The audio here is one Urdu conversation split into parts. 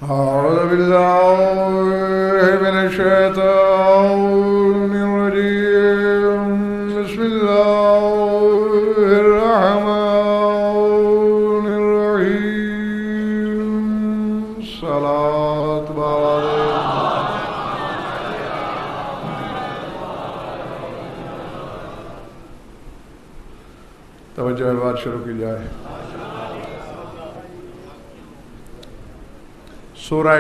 أعوذ بالله من الشيطان الرجيم. بسم الله الرحمن الرحيم. صلاة توجہ بات شروع کی جائے. سورہ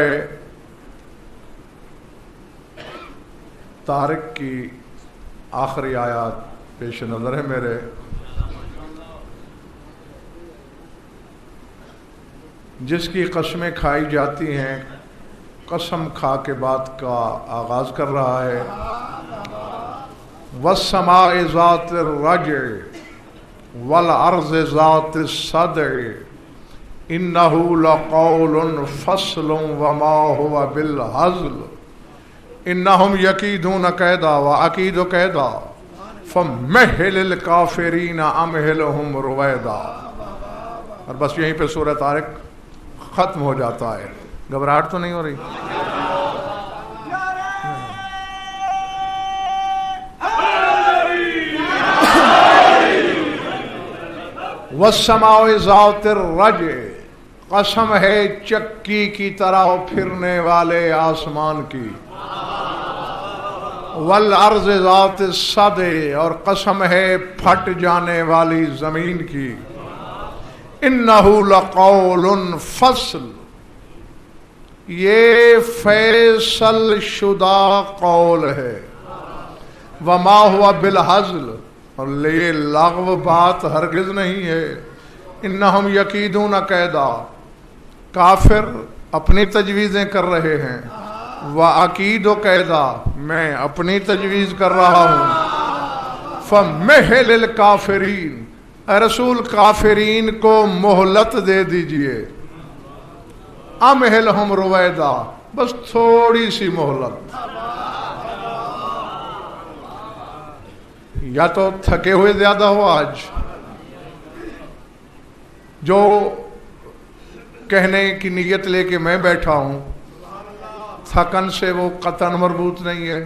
طارق کی آخری آیات پیش نظر ہے میرے. جس کی قسمیں کھائی جاتی ہیں، قسم کھا کے بات کا آغاز کر رہا ہے. والسماء ذات الرجع والارض ذات الصدع انہ لقول فصل وما هو بالهزل انہم یکیدون کیدا واکید کیدا فمہل الکافرین امہلہم رویدا. اور بس یہیں پہ سورہ طارق ختم ہو جاتا ہے. گھبراہٹ تو نہیں ہو رہی؟ والسماء ذات الرجع، قسم ہے چکی کی طرح پھرنے والے آسمان کی. والارض ذات الصدع، اور قسم ہے پھٹ جانے والی زمین کی. انہ لقول فصل، یہ فیصل شدہ قول ہے. وما ہوا بالہزل، اور یہ لغو بات ہرگز نہیں ہے. انہم یکیدون کیدا، کافر اپنی تجویزیں کر رہے ہیں. وَأَكِيدُ کیدا، میں اپنی تجویز کر رہا ہوں. فَمَهِّلِ الْكَافِرِينَ، اے رسول کافرین کو مہلت دے دیجئے. أَمْهِلْهُمْ رُوَيْدًا، بس تھوڑی سی مہلت. یا تو تھکے ہوئے زیادہ ہو آج، جو کہنے کی نیت لے کے میں بیٹھا ہوں، تھکن سے وہ قطعاً مربوط نہیں ہے.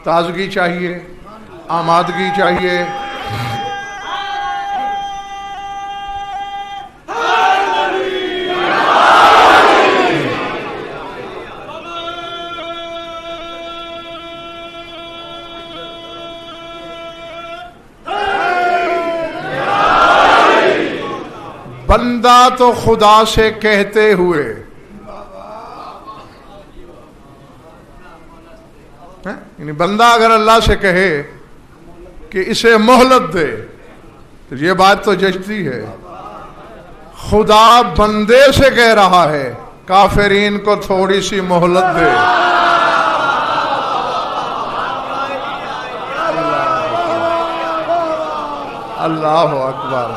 تازگی چاہیے، آمادگی چاہیے. بندہ تو خدا سے کہتے ہوئے، یعنی بندہ اگر اللہ سے کہے کہ اسے مہلت دے تو یہ بات تو جچتی ہے. خدا بندے سے کہہ رہا ہے کافرین کو تھوڑی سی مہلت دے. اللہ اکبر.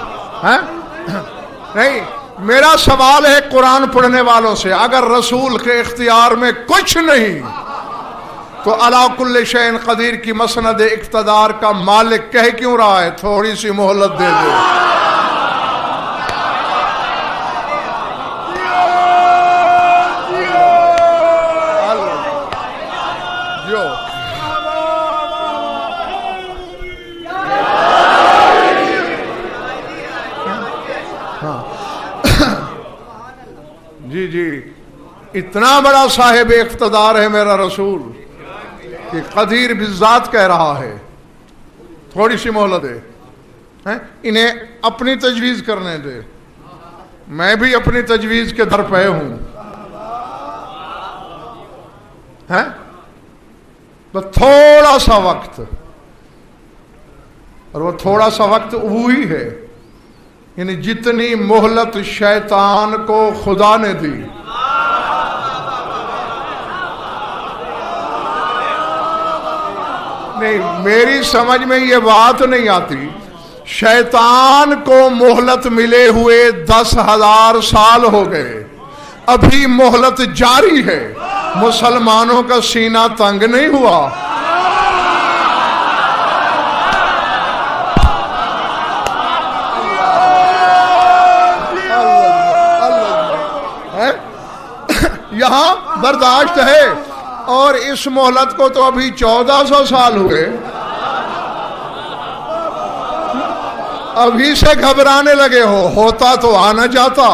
نہیں، میرا سوال ہے قرآن پڑھنے والوں سے، اگر رسول کے اختیار میں کچھ نہیں تو علی کل شیء قدیر کی مسند اقتدار کا مالک کہہ کیوں رہا ہے تھوڑی سی مہلت دے دے؟ جی اتنا بڑا صاحب اقتدار ہے میرا رسول کہ قدیر بالذات کہہ رہا ہے تھوڑی سی مہلت دے. انہیں اپنی تجویز کرنے دے، میں بھی اپنی تجویز کے در پہ ہوں. بس تھوڑا سا وقت، اور وہ تھوڑا سا وقت وہی ہے، یعنی جتنی مہلت شیطان کو خدا نے دی. نہیں، میری سمجھ میں یہ بات نہیں آتی. شیطان کو مہلت ملے ہوئے 10,000 سال ہو گئے، ابھی مہلت جاری ہے. مسلمانوں کا سینہ تنگ نہیں ہوا. یہاں برداشت ہے، اور اس مہلت کو تو ابھی 1400 سال ہوئے، ابھی سے گھبرانے لگے ہو، ہوتا تو آنا جاتا۔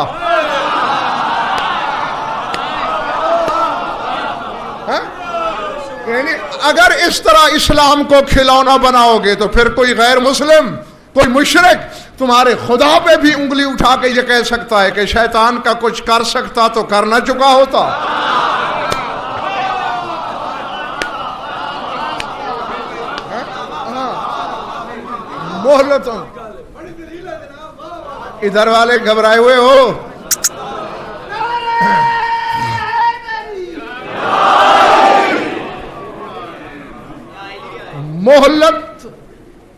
یعنی اگر اس طرح اسلام کو کھلونا بناؤ گے تو پھر کوئی غیر مسلم، کوئی مشرک تمہارے خدا پہ بھی انگلی اٹھا کے یہ کہہ سکتا ہے کہ شیطان کا کچھ کر سکتا تو کر نہ چکا ہوتا۔ مہلتوں، ادھر والے گھبرائے ہوئے ہو، مہلت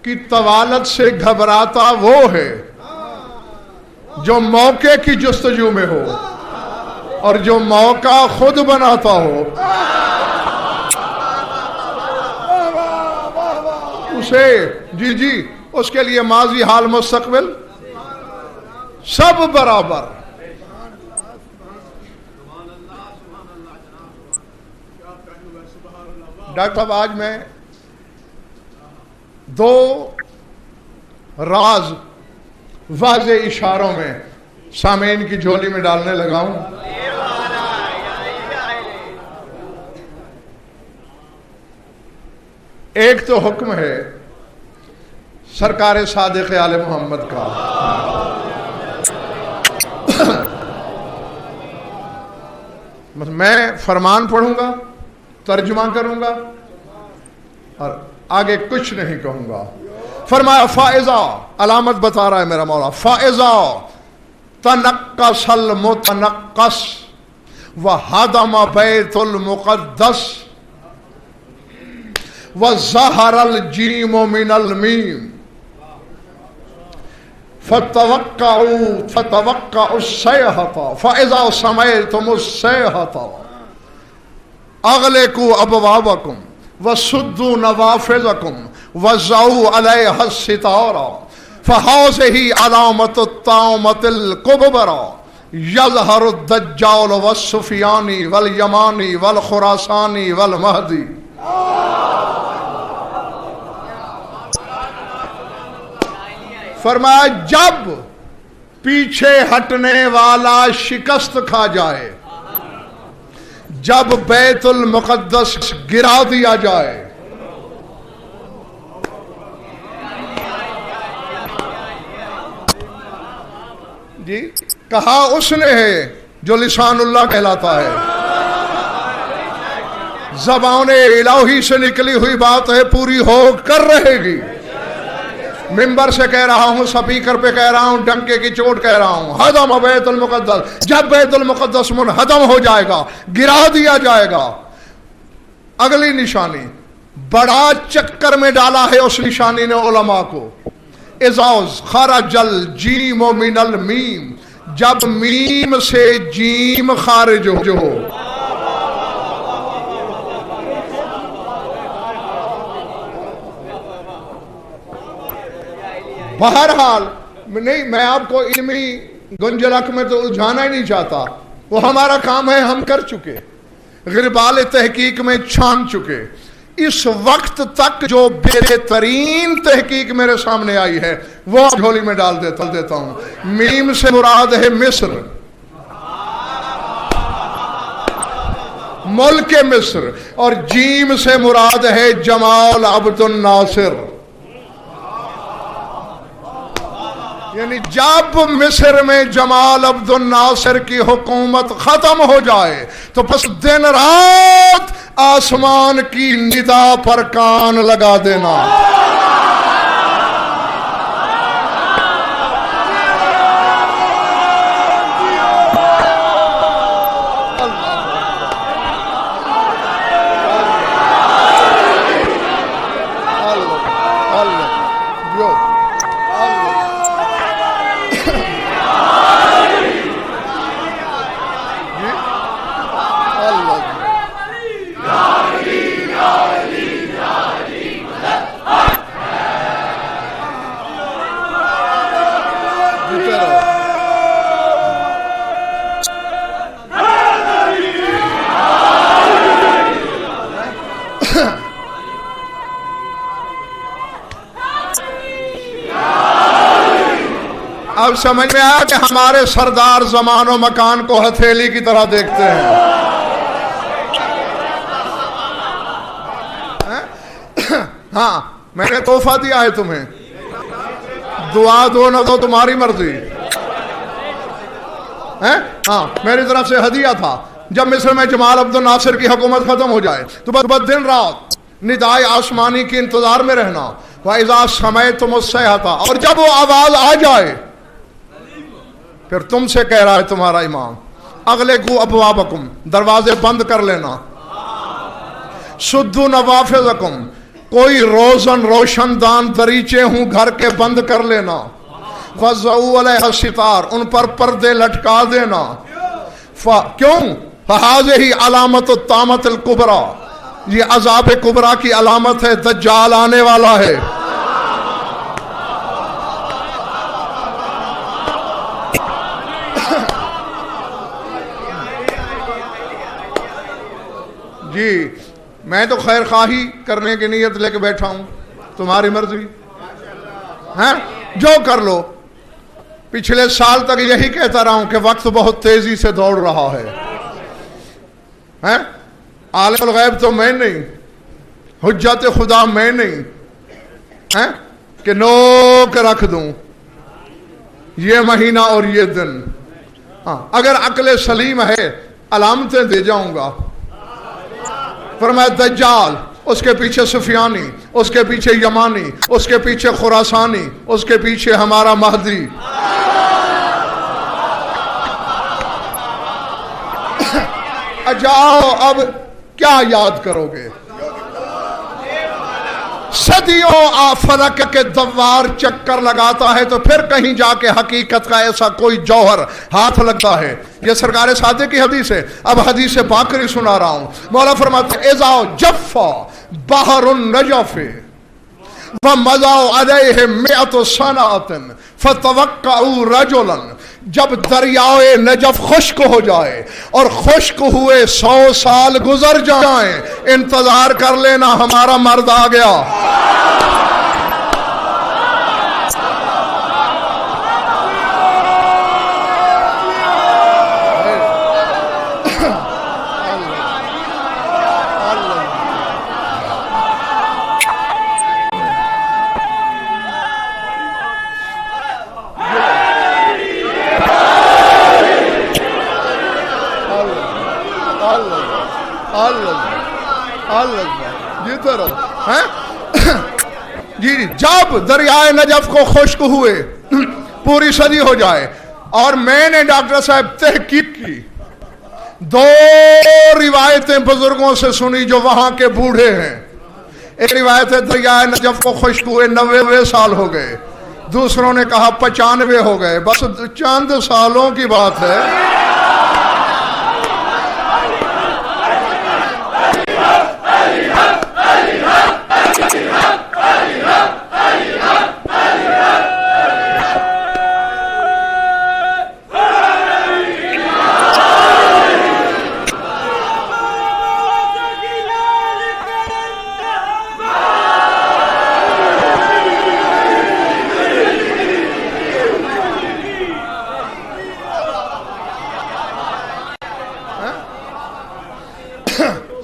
کی طوالت سے گھبراتا وہ ہے جو موقع کی جستجو میں ہو اور جو موقع خود بناتا ہو، اسے جی اس کے لیے ماضی حال مستقبل سب برابر۔ ڈاکٹر صاحب آج میں 2 راز واضح اشاروں میں سامعین کی جھولی میں ڈالنے لگا ہوں۔ ایک تو حکم ہے سرکار صادق آل محمد کا، میں فرمان پڑھوں گا، ترجمہ کروں گا اور آگے کچھ نہیں کہوں گا۔ فرمایا فائزہ، علامت بتا رہا ہے میرا مولا، فائزہ تنقص المتنقص وہدم بیت المقدس وظہر الجیم من المیم فتوقعوا الصیحة فإذا سمعتم الصیحة اغلقوا ابوابکم وسدوا نوافذکم وضعوا علیہا الستار فہذہ علامۃ الطامۃ الکبریٰ یظہر الدجال والسفیانی والیمانی والخراسانی والمہدی۔ فرمایا جب پیچھے ہٹنے والا شکست کھا جائے، جب بیت المقدس گرا دیا جائے، جی کہا اس نے ہے جو لسان اللہ کہلاتا ہے، زبان الہی سے نکلی ہوئی بات ہے، پوری ہو کر رہے گی۔ ممبر سے کہہ رہا ہوں، سپیکر پہ کہہ رہا ہوں، ڈنکے کی چوٹ کہہ رہا ہوں، ہدم بیت المقدس، جب بیت المقدس منہدم ہو جائے گا، گرا دیا جائے گا۔ اگلی نشانی بڑا چکر میں ڈالا ہے اس نشانی نے علماء کو، اذا خرج الجیم من المیم، جب میم سے جیم خارج ہو۔ بہرحال نہیں، میں آپ کو علمی گنجلک میں تو الجھانا ہی نہیں چاہتا، وہ ہمارا کام ہے، ہم کر چکے، غربال تحقیق میں چھان چکے۔ اس وقت تک جو بہترین تحقیق میرے سامنے آئی ہے وہ جھولی میں ڈال دیتا ہوں۔ میم سے مراد ہے مصر، ملک مصر، اور جیم سے مراد ہے جمال عبد الناصر۔ یعنی جب مصر میں جمال عبد الناصر کی حکومت ختم ہو جائے تو بس دن رات آسمان کی ندا پر کان لگا دینا۔ سمجھ میں آیا کہ ہمارے سردار زمان و مکان کو ہتھیلی کی طرح دیکھتے ہیں. ہاں میں نے تحفہ دیا ہے تمہیں, دعا دو نہ دو تمہاری مرضی. ہاں میری طرف سے ہدیہ تھا. جب مصر میں جمال عبد الناصر کی حکومت ختم ہو جائے تو بس دن رات ندائے آسمانی کے انتظار میں رہنا. وَإِذَا سَمَعْتُمُ الصَّيْحَةَ, اور جب وہ آواز آ جائے پھر تم سے کہہ رہا ہے تمہارا امام, اغلقوا ابوابکم, دروازے بند کر لینا. سدوا نوافذکم, کوئی روشن دان دریچے ہوں گھر کے بند کر لینا. فَضَّعُوا عَلَيْهَا السِّتَارَ, ان پر پردے لٹکا دینا. کیوں؟ فَهَذِهِ عَلَامَةُ الطَّامَةِ الْكُبْرَى, یہ عذاب کبرا کی علامت ہے, دجال آنے والا ہے. جی میں تو خیر خواہی کرنے کی نیت لے کے بیٹھا ہوں, تمہاری مرضی ہے, جو کر لو. پچھلے سال تک یہی کہتا رہا ہوں کہ وقت بہت تیزی سے دوڑ رہا ہے. عالم الغیب تو میں نہیں, حجت خدا میں نہیں کہ نوک رکھ دوں یہ مہینہ اور یہ دن. ہاں اگر عقل سلیم ہے علامتیں دے جاؤں گا. فرمایا دجال, اس کے پیچھے سفیانی, اس کے پیچھے یمانی, اس کے پیچھے خراسانی, اس کے پیچھے ہمارا مہدی. جاؤ اب کیا یاد کرو گے؟ صدیوں فلک کے دوار چکر لگاتا ہے تو پھر کہیں جا کے حقیقت کا ایسا کوئی جوہر ہاتھ لگتا ہے. یہ سرکار صادق کی حدیث ہے. اب حدیث باقری سنا رہا ہوں. مولا فرماتے ہیں اذا جفا بحر النجف ومضوا علیہ مئۃ سنۃ فتوقعوا رجلا, جب دریائے نجف خشک ہو جائے اور خشک ہوئے 100 سال گزر جائیں, انتظار کر لینا ہمارا مرد آ گیا. جی جب دریائے نجف کو خشک ہوئے پوری صدی ہو جائے, اور میں نے ڈاکٹر صاحب تحقیق کی, 2 روایتیں بزرگوں سے سنی جو وہاں کے بوڑھے ہیں. ایک روایت ہے دریائے نجف کو خشک ہوئے 90 سال ہو گئے, دوسروں نے کہا 95 ہو گئے. بس چند سالوں کی بات ہے.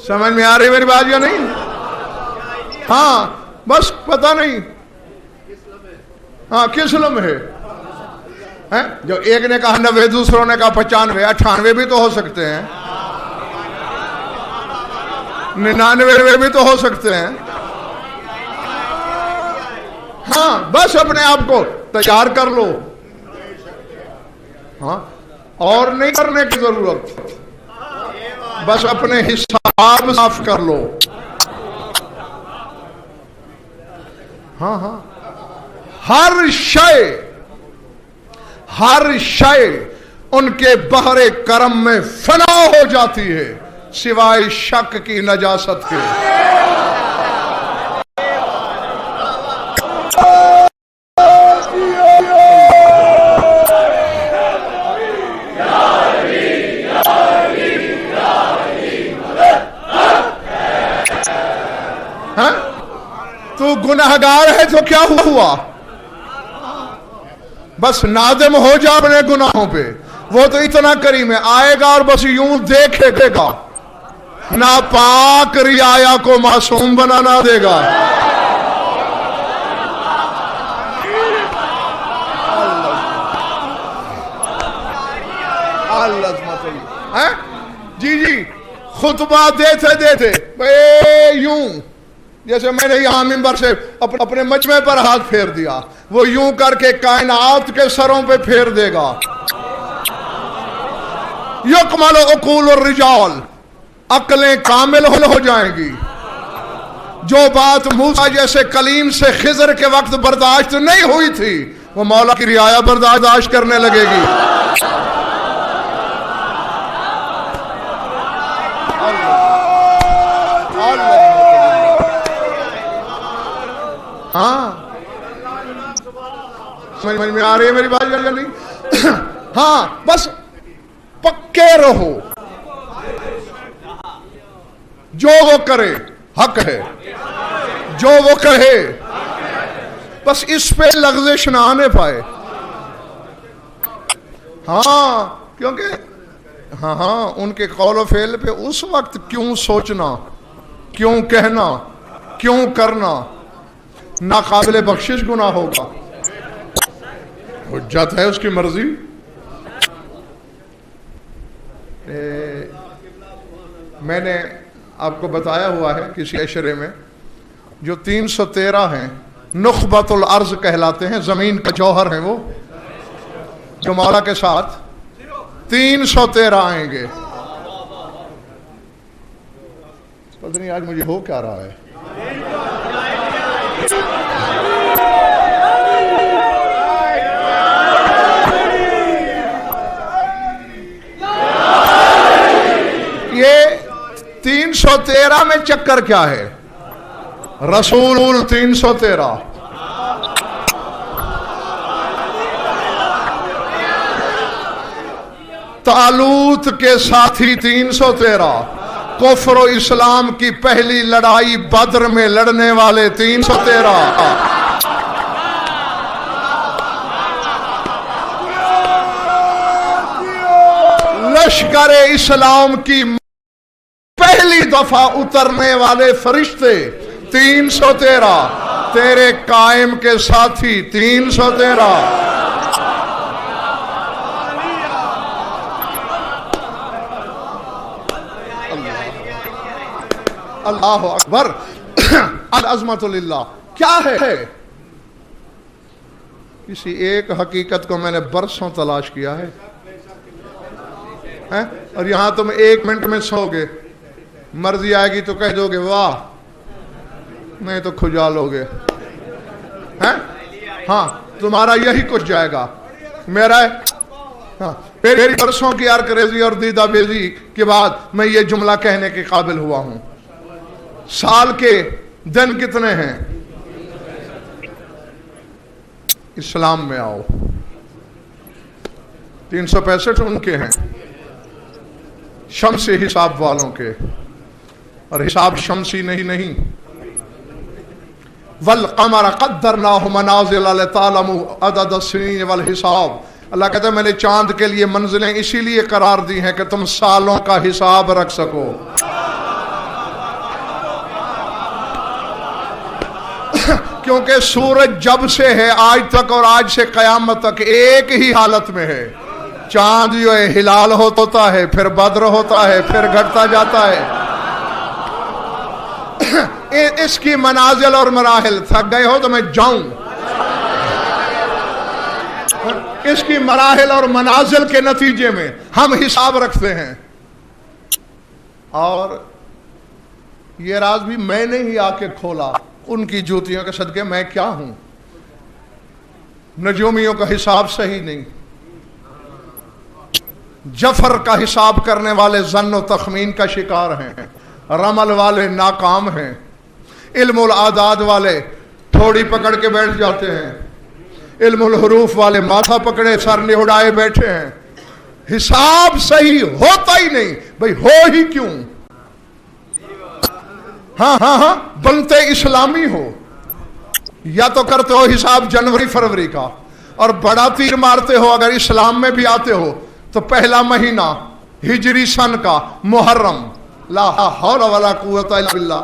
سمجھ میں آ رہی میری بات یا نہیں؟ ہاں بس پتہ نہیں ہاں کس لمحے جو ایک نے کہا 90, دوسروں نے کہا 95, 98 بھی تو ہو سکتے ہیں, 99 بھی تو ہو سکتے ہیں. ہاں بس اپنے آپ کو تیار کر لو, ہاں اور نہیں کرنے کی ضرورت, بس اپنے حساب صاف کر لو. ہاں ہاں ہر شے ان کے بحر کرم میں فنا ہو جاتی ہے سوائے شک کی نجاست کے. تو گناہگار ہے تو کیا ہوا؟ بس نادم ہو جا اپنے گناہوں پہ. وہ تو اتنا کریم ہے, آئے گا اور بس یوں دیکھے دے گا, ناپاک رعایا کو معصوم بنانا دے گا. جی جی خطبہ دیتے دیتے یوں, جیسے میں نے یہاں منبر سے اپنے مجمع پر ہاتھ پھیر دیا, وہ یوں کر کے کائنات کے سروں پہ پھیر دے گا. یکمل عقول الرجال, عقلیں کامل ہو جائیں گی. جو بات موسیٰ جیسے کلیم سے خضر کے وقت برداشت نہیں ہوئی تھی, وہ مولا کی رعایا برداشت کرنے لگے گی. ہاں سمجھ میں آ رہی ہے میری بات یا نہیں؟ ہاں بس پکے رہو, جو وہ کرے حق ہے, جو وہ کہے بس اس پہ لغزش نہ آنے پائے. ہاں کیونکہ ہاں ان کے قول و فعل پہ اس وقت کیوں سوچنا, کیوں کہنا, کیوں کرنا ناقابل بخشش گناہ ہوگا. حجت ہے اس کی مرضی. میں نے آپ کو بتایا ہوا ہے کسی اشرے میں, جو 313 ہیں نخبۃ الارض کہلاتے ہیں, زمین کا جوہر ہیں وہ, جو مولا کے ساتھ 313 آئیں گے. پتہ نہیں آج مجھے ہو کیا رہا ہے. یہ 313 میں چکر کیا ہے؟ رسول 313, طالوت کے ساتھی 313, کفر و اسلام کی پہلی لڑائی بدر میں لڑنے والے 313, لشکر اسلام کی پہلی دفعہ اترنے والے فرشتے 313, تیرے قائم کے ساتھی 313. اللہ اکبر. العظمت للہ. کیا ہے؟ کسی ایک حقیقت کو میں نے برسوں تلاش کیا ہے, اور یہاں تم 1 منٹ میں سو گے, مرضی آئے گی تو کہہ دو گے واہ, نہیں تو کھجالو گے. ہاں تمہارا یہی کچھ جائے گا. میرا میری برسوں کی ارکریزی اور دیدہ بیزی کے بعد میں یہ جملہ کہنے کے قابل ہوا ہوں. سال کے دن کتنے ہیں؟ اسلام میں آؤ 365 ان کے ہیں, شمسی حساب والوں کے, اور حساب شمسی نہیں. والقمر قدرناہ منازل لتعلموا عدد السنین والحساب. اللہ کہتا ہے میں نے چاند کے لیے منزلیں اسی لیے قرار دی ہیں کہ تم سالوں کا حساب رکھ سکو. کیونکہ سورج جب سے ہے آج تک اور آج سے قیامت تک ایک ہی حالت میں ہے. چاند جو ہے ہلال ہوتا ہے, پھر بدر ہوتا ہے, پھر گھٹتا جاتا ہے. اس کی منازل اور مراحل, تھک گئے ہو تو میں جاؤں. اس کی مراحل اور منازل کے نتیجے میں ہم حساب رکھتے ہیں. اور یہ راز بھی میں نے ہی آ کے کھولا, ان کی جوتیوں کے صدقے. میں کیا ہوں؟ نجومیوں کا حساب صحیح نہیں, جفر کا حساب کرنے والے ظن و تخمین کا شکار ہیں, رمل والے ناکام ہیں, علم الاعداد والے تھوڑی پکڑ کے بیٹھ جاتے ہیں, علم الحروف والے ماتھا پکڑے سر نہڑائے بیٹھے ہیں. حساب صحیح ہوتا ہی نہیں. بھئی ہو ہی کیوں؟ ہاں بنتے اسلامی ہو, یا تو کرتے ہو حساب جنوری فروری کا, اور بڑا تیر مارتے ہو اگر اسلام میں بھی آتے ہو تو پہلا مہینہ ہجری سن کا محرم. لا حول ولا قوت الا باللہ.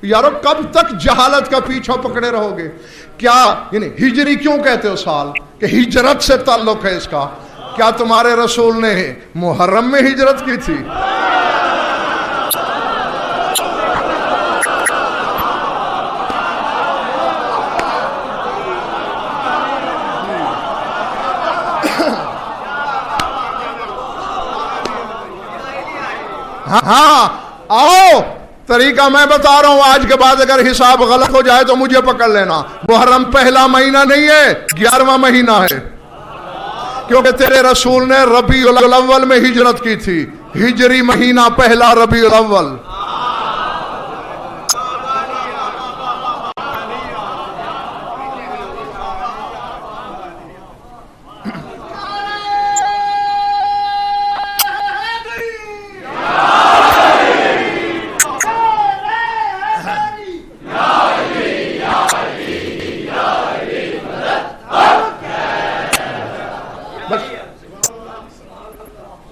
یارو کب تک جہالت کا پیچھا پکڑے رہو گے؟ کیا یعنی ہجری کیوں کہتے ہو سال؟ کہ ہجرت سے تعلق ہے اس کا. کیا تمہارے رسول نے محرم میں ہجرت کی تھی؟ ہاں آؤ، طریقہ میں بتا رہا ہوں. آج کے بعد اگر حساب غلط ہو جائے تو مجھے پکڑ لینا. محرم پہلا مہینہ نہیں ہے، 11واں مہینہ ہے، کیونکہ تیرے رسول نے ربیع الاول میں ہجرت کی تھی. ہجری مہینہ پہلا ربیع الاول.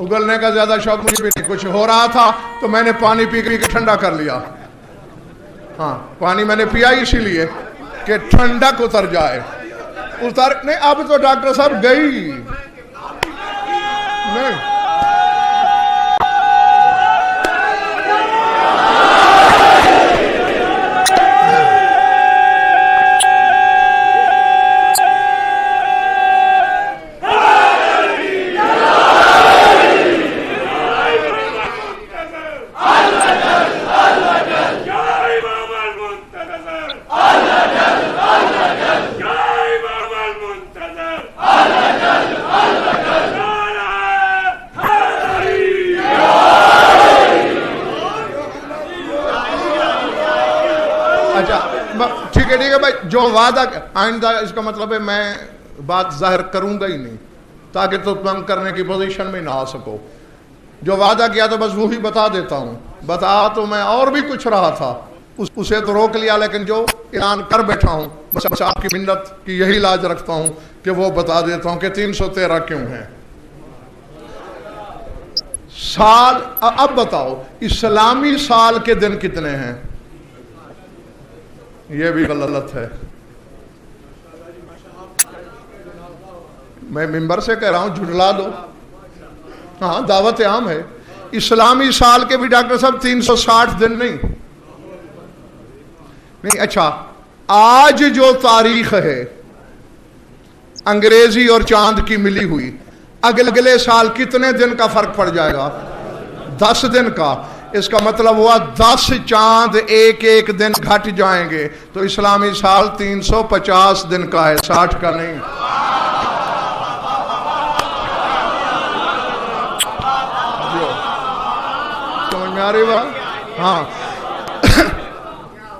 اگلنے کا زیادہ شوق مجھے بھی نہیں. کچھ ہو رہا تھا تو میں نے پانی پی کے ٹھنڈا کر لیا. ہاں پانی میں نے پیا اسی لیے کہ ٹھنڈک اتر جائے. اتر نہیں. اب تو ڈاکٹر صاحب گئی نہیں. جو وعدہ آئندہ اس کا مطلب ہے میں بات ظاہر کروں گا ہی نہیں تاکہ تو تم کرنے کی پوزیشن میں نہ آ سکو. جو وعدہ کیا تو بس وہی بتا دیتا ہوں. بتا تو میں اور بھی کچھ رہا تھا اسے تو روک لیا، لیکن جو اعلان کر بیٹھا ہوں بس آپ کی منت کی یہی لاج رکھتا ہوں کہ وہ بتا دیتا ہوں کہ 313 کیوں ہے سال. اب بتاؤ اسلامی سال کے دن کتنے ہیں؟ یہ بھی غلط ہے. میں ممبر سے کہہ رہا ہوں جھٹلا دو. ہاں دعوت عام ہے. اسلامی سال کے بھی ڈاکٹر صاحب 360 دن نہیں. اچھا آج جو تاریخ ہے انگریزی اور چاند کی ملی ہوئی، اگلے سال کتنے دن کا فرق پڑ جائے گا؟ 10 دن کا. اس کا مطلب ہوا 10 چاند ایک ایک دن گھٹ جائیں گے تو اسلامی سال 350 دن کا ہے، 60 کا نہیں. سمجھ میں آ رہی بات؟ ہاں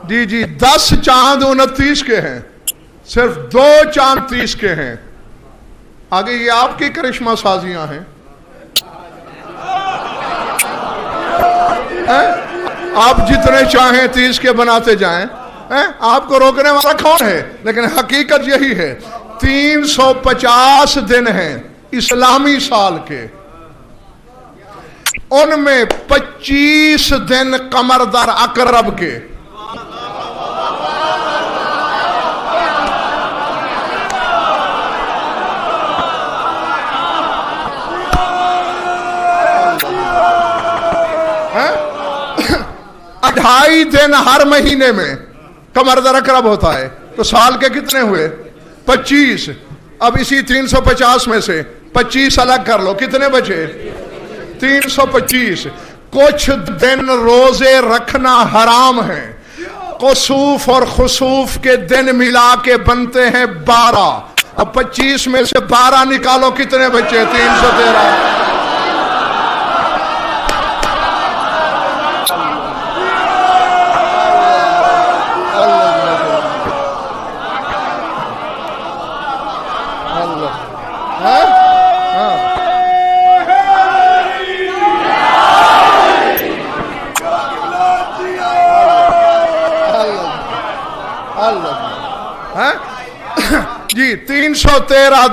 جی 10 چاند 29 کے ہیں، صرف 2 چاند 30 کے ہیں. آگے یہ آپ کی کرشمہ سازیاں ہیں. آپ جتنے چاہیں 30 کے بناتے جائیں، آپ کو روکنے والا کون ہے؟ لیکن حقیقت یہی ہے 350 دن ہیں اسلامی سال کے، ان میں 25 دن قمر در اقرب کے. ڈھائی دن ہر مہینے میں قمر در اقرب ہوتا ہے تو سال کے کتنے ہوئے؟ 25. اب اسی 350 میں سے 25 الگ کر لو، کتنے بچے؟ 325. کچھ دن روزے رکھنا حرام ہے. کسوف اور خسوف کے دن ملا کے بنتے ہیں 12. اب 25 میں سے 12 نکالو، کتنے بچے؟ 313. جی 313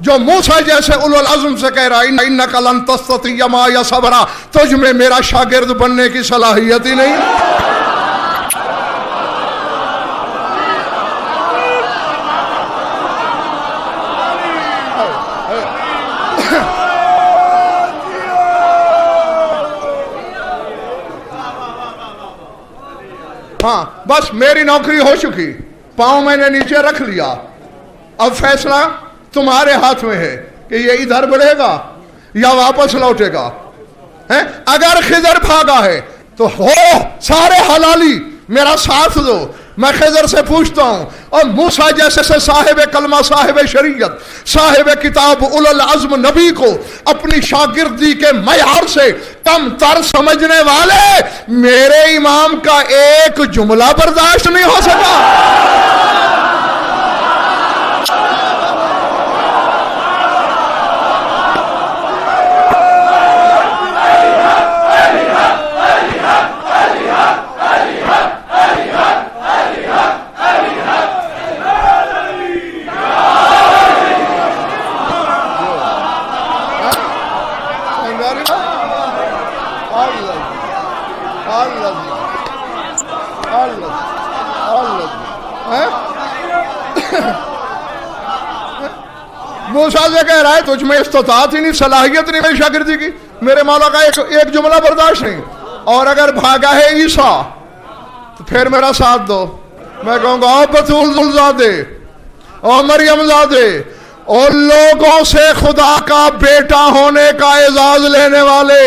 جو موسیٰ جیسے اولو العزم سے کہہ رہا ہے انک لن تستطیع معی صبرا، تجھ میں میرا شاگرد بننے کی صلاحیت ہی نہیں. ہاں بس میری نوکری ہو چکی، پاؤں میں نے نیچے رکھ لیا، اب فیصلہ تمہارے ہاتھ میں ہے کہ یہ ادھر بڑھے گا یا واپس لوٹے گا. اگر خضر بھاگا ہے تو ہو سارے حلالی میرا ساتھ دو. میں خضر سے پوچھتا ہوں، اور موسیٰ جیسے سے صاحب کلمہ، صاحب شریعت، صاحب کتاب، اولو العزم نبی کو اپنی شاگردی کے معیار سے کم تر سمجھنے والے میرے امام کا ایک جملہ برداشت نہیں ہو سکا. موسیٰ سے کہہ رہا ہے تجھ میں استطاعت ہی نہیں، صلاحیت نہیں میری شاگردی کی، میرے مولا کا ایک جملہ برداشت نہیں. اور اگر بھاگا ہے عیسیٰ تو پھر میرا ساتھ دو. میں کہوں گا او بطول زادے، او مریم زادے، اور لوگوں سے خدا کا بیٹا ہونے کا اعزاز لینے والے،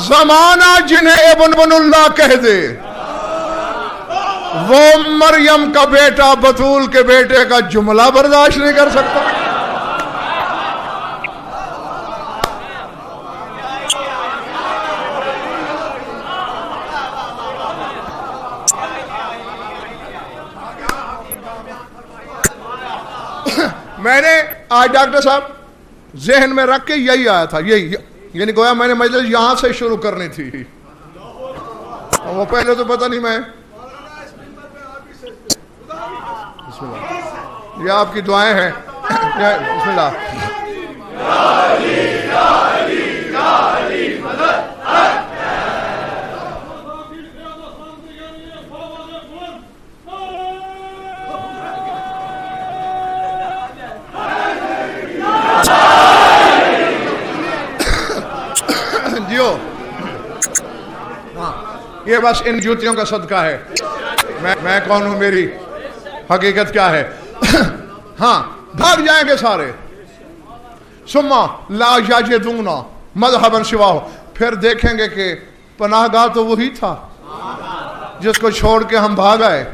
زمانہ جنہیں ابن اللہ کہہ دے وہ مریم کا بیٹا بطول کے بیٹے کا جملہ برداشت نہیں کر سکتا. میں نے آج ڈاکٹر صاحب ذہن میں رکھ کے یہی آیا تھا، یہی یعنی گویا میں نے مجلس یہاں سے شروع کرنی تھی، وہ پہلے تو پتہ نہیں. میں بسم اللہ، یہ آپ کی دعائیں ہیں. بسم اللہ. یہ بس ان جوتیوں کا صدقہ ہے. میں کون ہوں، میری حقیقت کیا ہے. ہاں بھاگ جائیں گے سارے. ثم لا یجدون مذہبا سواہ، پھر دیکھیں گے کہ پناہ گاہ تو وہی تھا جس کو چھوڑ کے ہم بھاگ آئے،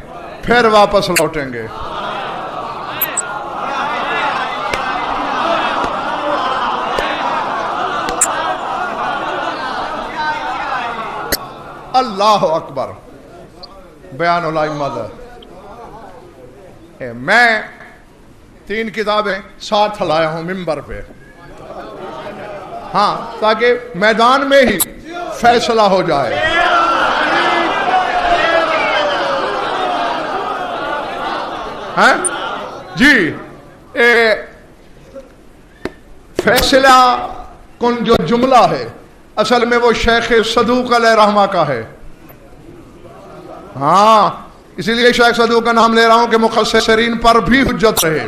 پھر واپس لوٹیں گے. اللہ اکبر. بیان الائمہ. میں 3 کتابیں ساتھ لایا ہوں ممبر پہ، ہاں، تاکہ میدان میں ہی فیصلہ ہو جائے۔ ہاں جی، فیصلہ کن جو جملہ ہے اصل میں وہ شیخ صدوق علیہ رحمہ کا ہے۔ ہاں، اسی لیے شیخ صدوق کا نام لے رہا ہوں کہ مخصصرین پر بھی حجت رہے۔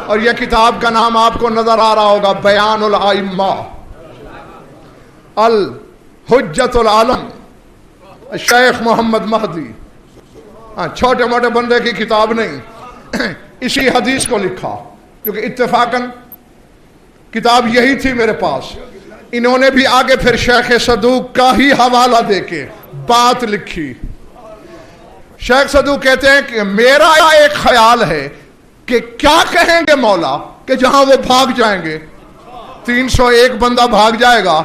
اور یہ کتاب کا نام آپ کو نظر آ رہا ہوگا، بیان الائمہ الحجت العالم شیخ محمد مہدی۔ چھوٹے موٹے بندے کی کتاب نہیں، اسی حدیث کو لکھا، کیونکہ اتفاقاً کتاب یہی تھی میرے پاس۔ انہوں نے بھی آگے پھر شیخ صدوق کا ہی حوالہ دے کے بات لکھی۔ شیخ صدوق کہتے ہیں کہ میرا ایک خیال ہے کہ کیا کہیں گے مولا کہ جہاں وہ بھاگ جائیں گے، 301 بندہ بھاگ جائے گا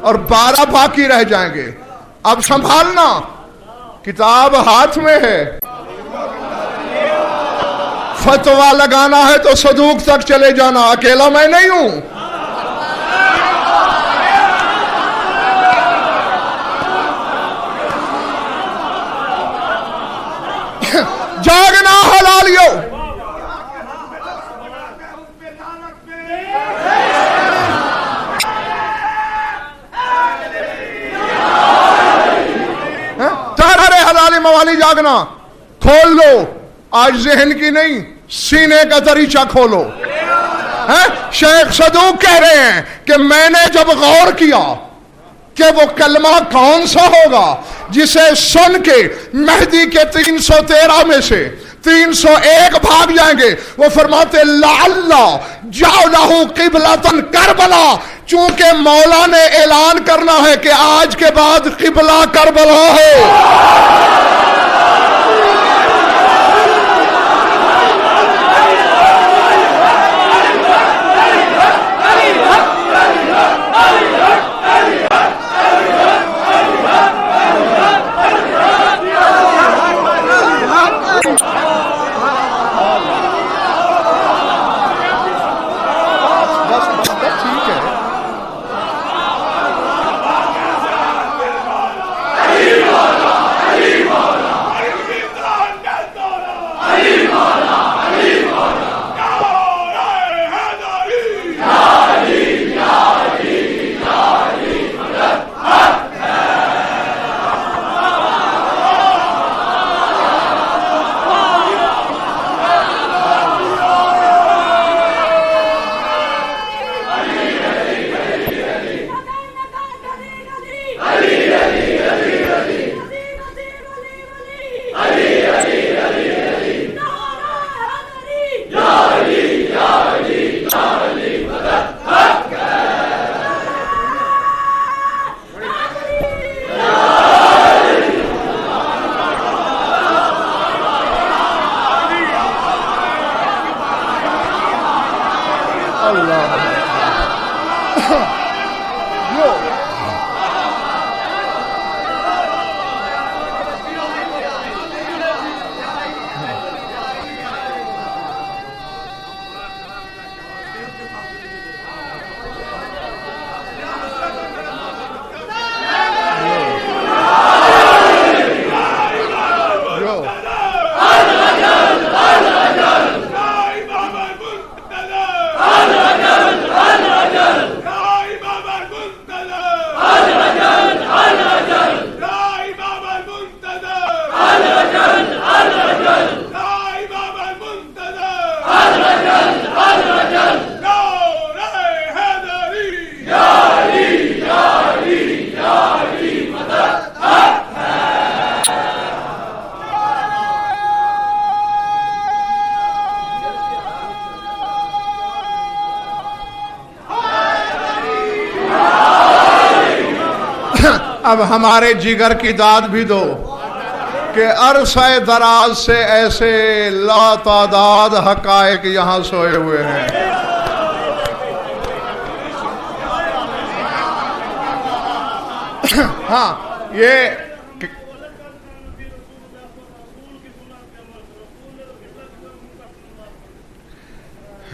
اور 12 باقی رہ جائیں گے۔ اب سنبھالنا، کتاب ہاتھ میں ہے، فتویٰ لگانا ہے تو صدوق تک چلے جانا، اکیلا میں نہیں ہوں۔ جاگنا حلالیو، تارے حلالی موالی جاگنا، کھول لو، آج ذہن کی نہیں سینے کا دریچہ کھولو۔ شیخ صدوق کہہ رہے ہیں کہ میں نے جب غور کیا کہ وہ کلمہ کون سا ہوگا جسے سن کے مہدی کے 313 میں سے 301 بھاگ جائیں گے، وہ فرماتے لعلّ جعلہ قبلۃ کربلا، چونکہ مولا نے اعلان کرنا ہے کہ آج کے بعد قبلہ کربلا ہے۔ اب ہمارے جگر کی داد بھی دو کہ عرصہ دراز سے ایسے لاتعداد حقائق یہاں سوئے ہوئے ہیں۔ ہاں، یہ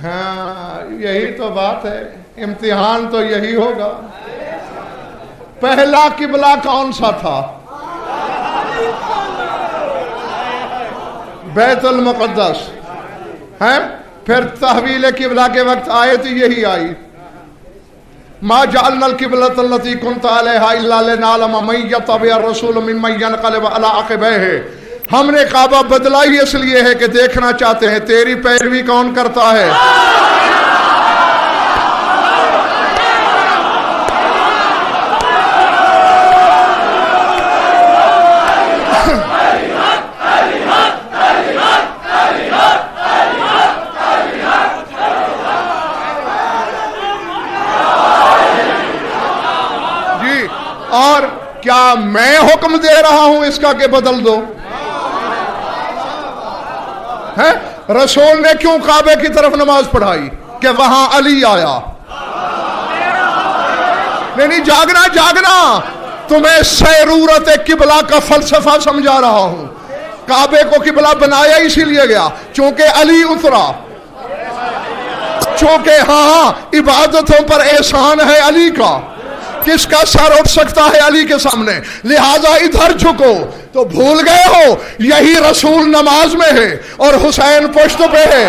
ہاں یہی تو بات ہے، امتحان تو یہی ہوگا۔ پہلا قبلہ کون سا تھا؟ بیت المقدس ہے، پھر تحویل قبلہ کے وقت آئے تو یہی آئی، ما جعلنا القبلۃ التي كنت عليها الا لنعلم من يتبع الرسول ممن ينقلب على عقبيه۔ ہم نے کعبہ بدلا ہی اس لیے ہے کہ دیکھنا چاہتے ہیں تیری پیروی کون کرتا ہے۔ اور کیا میں حکم دے رہا ہوں اس کا کہ بدل دو؟ ہے رسول نے کیوں کعبے کی طرف نماز پڑھائی؟ کہ وہاں علی آیا۔ نہیں جاگنا جاگنا، تمہیں سیرورت قبلہ کا فلسفہ سمجھا رہا ہوں۔ کعبے کو قبلہ بنایا اسی لیے گیا چونکہ علی اترا، چونکہ ہاں عبادتوں پر احسان ہے علی کا، کس کا سر اٹھ سکتا ہے علی کے سامنے، لہذا ادھر جھکو۔ تو بھول گئے ہو یہی رسول نماز میں ہے اور حسین پشت پہ ہے۔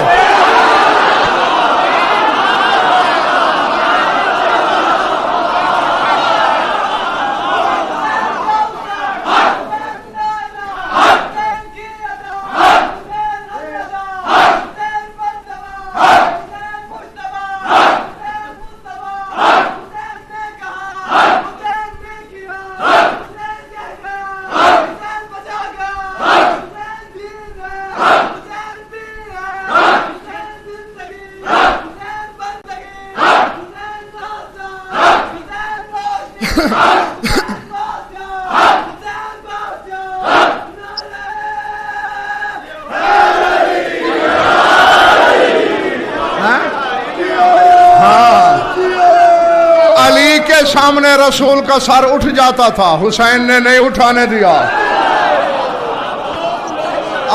سامنے رسول کا سر اٹھ جاتا تھا، حسین نے نہیں اٹھانے دیا۔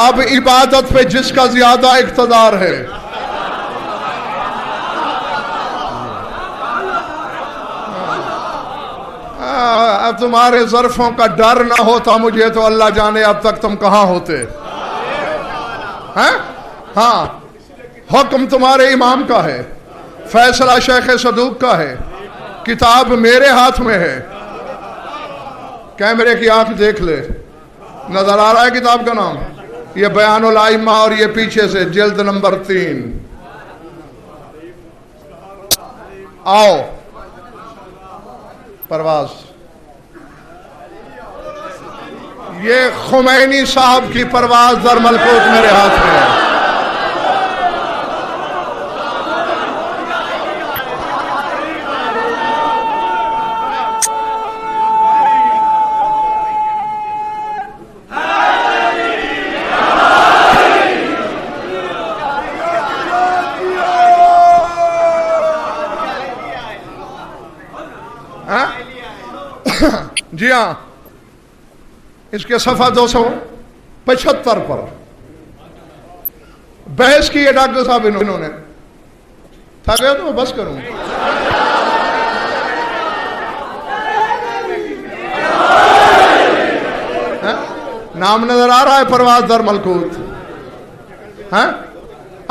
اب عبادت پہ جس کا زیادہ اقتدار ہے، تمہارے ظرفوں کا ڈر نہ ہوتا مجھے تو اللہ جانے اب تک تم کہاں ہوتے۔ ہاں حکم تمہارے امام کا ہے، فیصلہ شیخ صدوق کا ہے، کتاب میرے ہاتھ میں ہے۔ کیمرے کی آنکھ دیکھ لے، نظر آ رہا ہے کتاب کا نام؟ یہ بیان الائمہ، اور یہ پیچھے سے جلد نمبر 3۔ آؤ پرواز، یہ خمینی صاحب کی پرواز در ملکوت میرے ہاتھ میں ہے۔ جی ہاں، اس کے صفحہ 275 پر بحث کی ہے ڈاکٹر صاحب انہوں نے۔ تھا گیا تو میں بس کروں۔ نام نظر آ رہا ہے پرواز در ملکوت،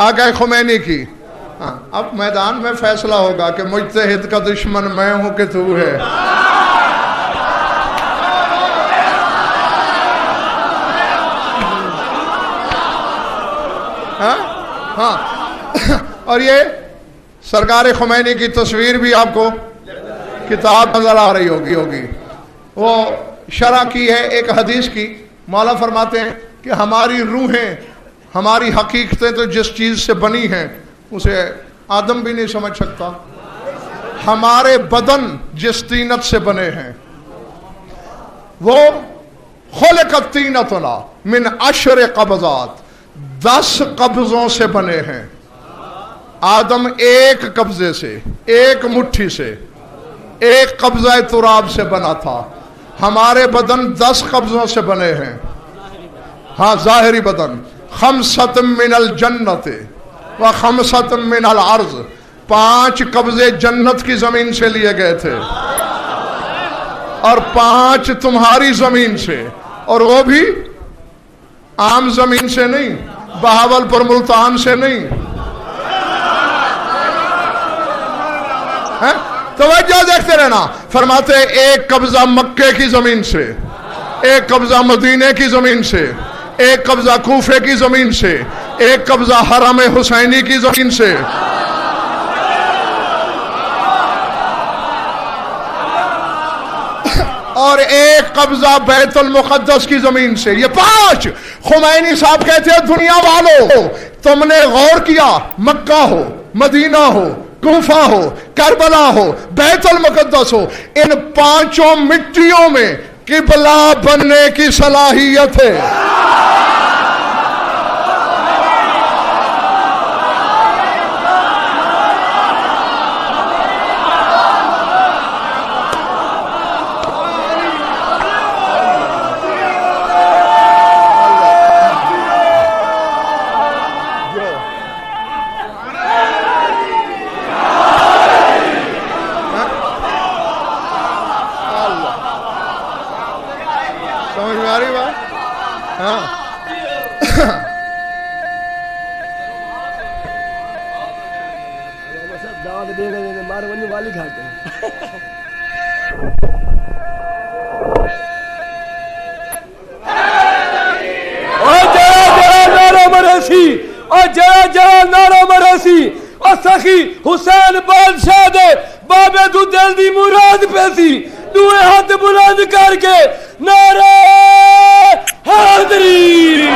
آگے خمینی کی۔ اب میدان میں فیصلہ ہوگا کہ مجتہد کا دشمن میں ہوں کہ تو ہے۔ ہاں اور یہ سرکار خمینی کی تصویر بھی آپ کو کتاب نظر آ رہی ہوگی۔ وہ شرح کی ہے ایک حدیث کی، مولا فرماتے ہیں کہ ہماری روحیں، ہماری حقیقتیں تو جس چیز سے بنی ہیں اسے آدم بھی نہیں سمجھ سکتا۔ ہمارے بدن جس طینت سے بنے ہیں وہ خلقت طینتنا من 10 قبضات، 10 قبضوں سے بنے ہیں۔ آدم ایک قبضے سے، ایک مٹھی سے، ایک قبضہ تراب سے بنا تھا۔ ہمارے بدن 10 قبضوں سے بنے ہیں۔ ہاں ظاہری بدن، 5 من الجنت، وخمسۃ من الارض، 5 قبضے جنت کی زمین سے لیے گئے تھے اور 5 تمہاری زمین سے، اور وہ بھی عام زمین سے نہیں، بہاولپور ملتان سے نہیں۔ توجہ دیکھتے رہنا، فرماتے ایک قبضہ مکے کی زمین سے، ایک قبضہ مدینے کی زمین سے، ایک قبضہ کوفے کی زمین سے، ایک قبضہ حرم حسینی کی زمین سے، اور ایک قبضہ بیت المقدس کی زمین سے۔ یہ 5 خمینی صاحب کہتے ہیں دنیا والوں، تم نے غور کیا، مکہ ہو، مدینہ ہو، کوفہ ہو، کربلا ہو، بیت المقدس ہو، ان 5 مٹیوں میں قبلہ بننے کی صلاحیت ہے۔ سمجھ میں آ رہی بات؟ ہاں اور سخی حسین بادشاہ دے بابے تو دل دی مراد پیسی، دوئے ہاتھ بلند کر کے نعرہ حیدری۔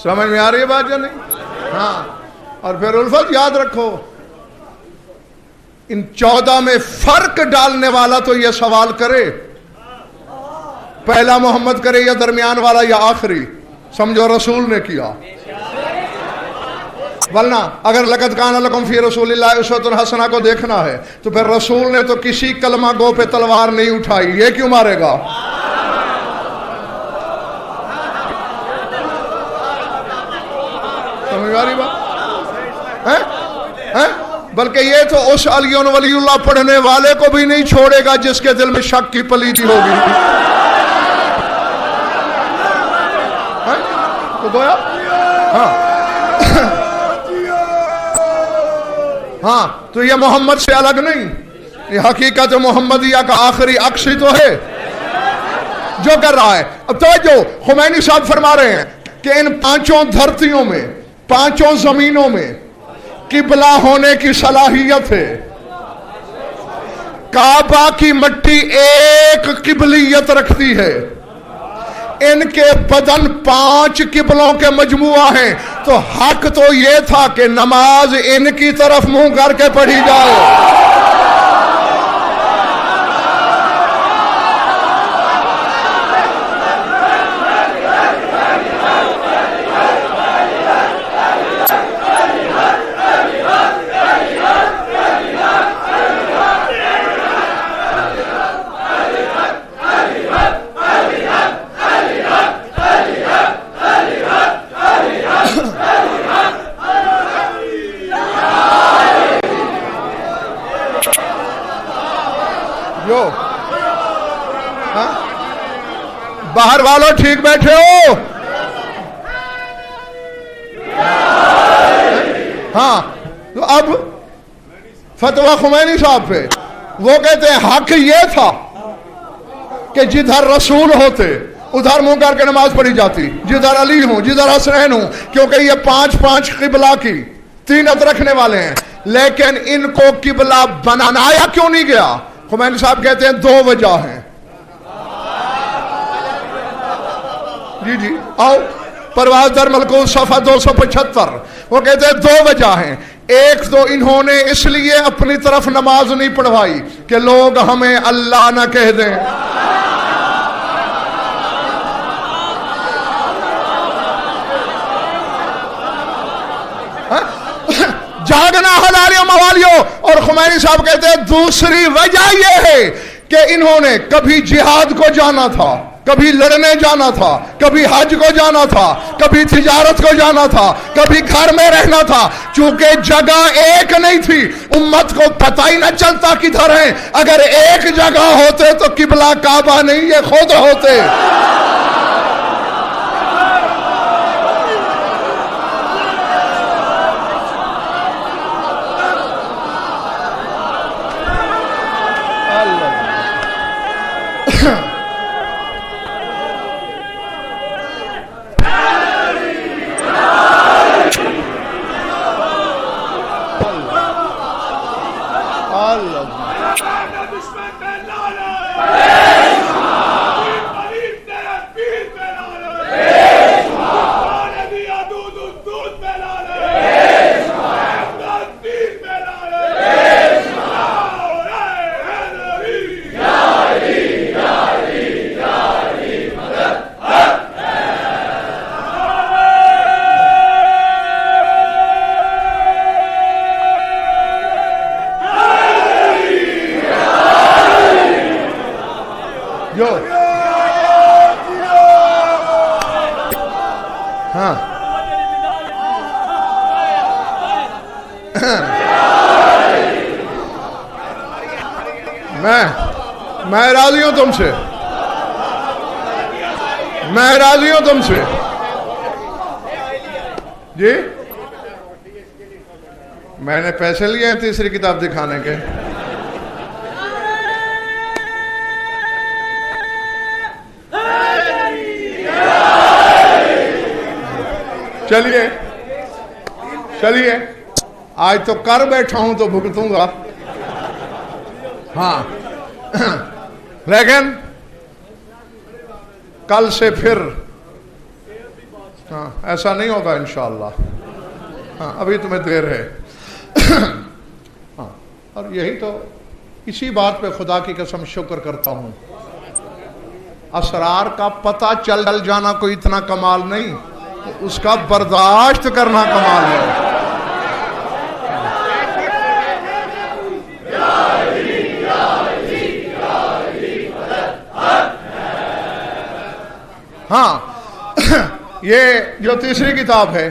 سمجھ میں آ رہی ہے بات یا نہیں؟ ہاں، اور پھر الفت یاد رکھو، ان 14 میں فرق ڈالنے والا تو یہ سوال کرے پہلا محمد کرے یا درمیان والا یا آخری، سمجھو رسول نے کیا۔ ورنہ اگر لقد کان لکم فی رسول اللہ اسوۃ حسنہ کو دیکھنا ہے تو پھر رسول نے تو کسی کلمہ گو پہ تلوار نہیں اٹھائی، یہ کیوں مارے گا؟ سمجھ آ رہی بات؟ بلکہ یہ تو اس علی ولی اللہ پڑھنے والے کو بھی نہیں چھوڑے گا جس کے دل میں شک کی پلیدی ہوگی۔ تو گویا ہاں تو یہ محمد سے الگ نہیں، یہ حقیقت محمدیہ کا آخری عکس ہی تو ہے جو کر رہا ہے۔ اب توجہ، خمینی صاحب فرما رہے ہیں کہ ان 5 دھرتیوں میں، 5 زمینوں میں قبلہ ہونے کی صلاحیت ہے۔ کعبہ کی مٹی ایک قبلیت رکھتی ہے، ان کے بدن 5 قبلوں کے مجموعہ ہیں، تو حق تو یہ تھا کہ نماز ان کی طرف منہ کر کے پڑھی جائے۔ باہر والوں ٹھیک بیٹھے ہو؟ ہاں، تو اب فتویٰ خمینی صاحب پہ وہ کہتے ہیں حق یہ تھا کہ جدھر رسول ہوتے ادھر منہ کر کے نماز پڑھی جاتی، جدھر علی ہوں، جدھر حسین ہوں، کیونکہ یہ 5 قبلہ کی تینت رکھنے والے ہیں۔ لیکن ان کو قبلہ بنایا کیوں نہیں گیا؟ خمینی صاحب کہتے ہیں 2 وجہ ہیں۔ جی آؤ، پرواز در ملکوت صفحہ 275، وہ کہتے ہیں 2 وجہ ہیں۔ ایک تو انہوں نے اس لیے اپنی طرف نماز نہیں پڑھوائی کہ لوگ ہمیں اللہ نہ کہہ دیں، جاگنا حلالیوں موالیوں۔ اور خمینی صاحب کہتے ہیں دوسری وجہ یہ ہے کہ انہوں نے کبھی جہاد کو جانا تھا، کبھی لڑنے جانا تھا، کبھی حج کو جانا تھا، کبھی تجارت کو جانا تھا، کبھی گھر میں رہنا تھا. چونکہ جگہ ایک نہیں تھی، امت کو پتہ ہی نہ چلتا کدھر ہیں. اگر ایک جگہ ہوتے تو قبلہ کعبہ نہیں، یہ خود ہوتے. میں راضی ہوں تم سے، میں راضی ہوں تم سے. جی میں نے پیسے لیے ہیں تیسری کتاب دکھانے کے. چلیے چلیے، آج تو کر بیٹھا ہوں تو بھگتوں گا. ہاں لیکن کل سے پھر ایسا نہیں ہوگا انشاءاللہ. ہاں ابھی تمہیں دیر ہے. ہاں اور یہی تو، اسی بات پہ خدا کی قسم شکر کرتا ہوں. اسرار کا پتہ چل جانا کوئی اتنا کمال نہیں، اس کا برداشت کرنا کمال ہے. ہاں یہ جو تیسری کتاب ہے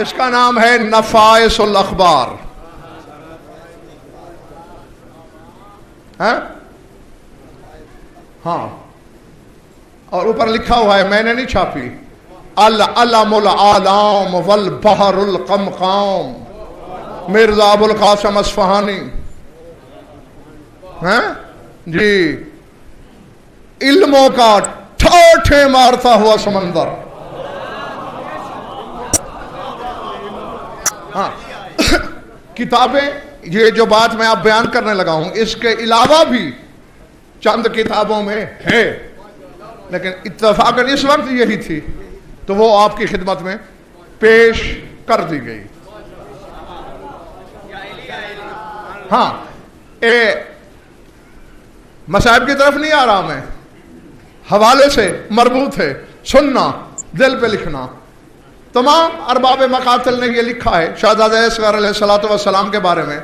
اس کا نام ہے نفائس الاخبار. ہاں اور اوپر لکھا ہوا ہے، میں نے نہیں چھاپی، العلم العالم والبحر القمقام، مرزا ابو القاسم اصفہانی. جی علموں کا ٹھوٹھے مارتا ہوا سمندر. ہاں کتابیں، یہ جو بات میں آپ بیان کرنے لگا ہوں اس کے علاوہ بھی چند کتابوں میں ہے، لیکن اتفاقاً اس وقت یہی تھی تو وہ آپ کی خدمت میں پیش کر دی گئی. ہاں مصائب کی طرف نہیں آ رہا میں، حوالے سے مربوط ہے، سننا، دل پہ لکھنا. تمام ارباب مقاتل نے یہ لکھا ہے شہزادہ اصغر علیہ السلام کے بارے میں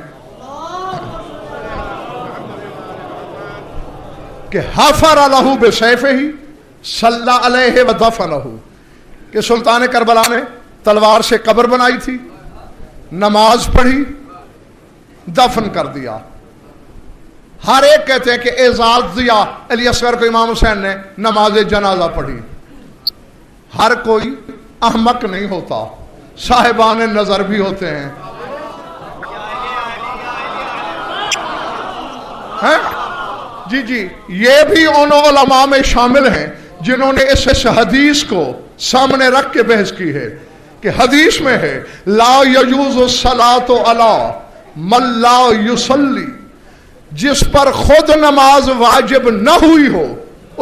کہ حفر لہ بسیفہ صلی علیہ ودفنہ، کہ سلطان کربلا نے تلوار سے قبر بنائی تھی، نماز پڑھی، دفن کر دیا. ہر ایک کہتے ہیں کہ اعزاز دیا علی اصغر کو امام حسین نے، نماز جنازہ پڑھی. ہر کوئی احمق نہیں ہوتا، صاحبان نظر بھی ہوتے ہیں. جی جی یہ بھی ان علماء میں شامل ہیں جنہوں نے اس حدیث کو سامنے رکھ کے بحث کی ہے کہ حدیث میں ہے لا یجوز الصلاۃ علی من لا یصلی، جس پر خود نماز واجب نہ ہوئی ہو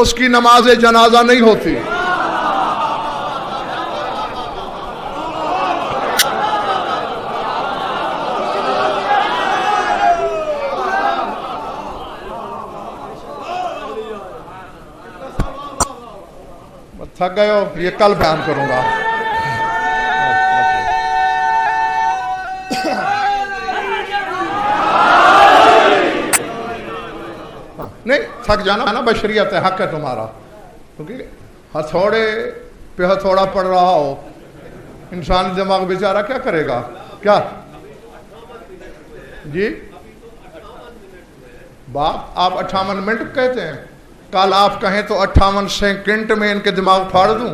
اس کی نماز جنازہ نہیں ہوتی. تھک گئے ہو، یہ کل بیان کروں گا. نہیں تھک جانا ہے نا، بشریت ہے، حق ہے تمہارا، کیونکہ ہتھوڑے پہ ہتھوڑا پڑ رہا ہو، انسانی دماغ بیچارہ کیا کرے گا؟ کیا جی باپ آپ 58 منٹ کہتے ہیں، کل آپ کہیں تو 58 سیکنڈ میں ان کے دماغ پھاڑ دوں؟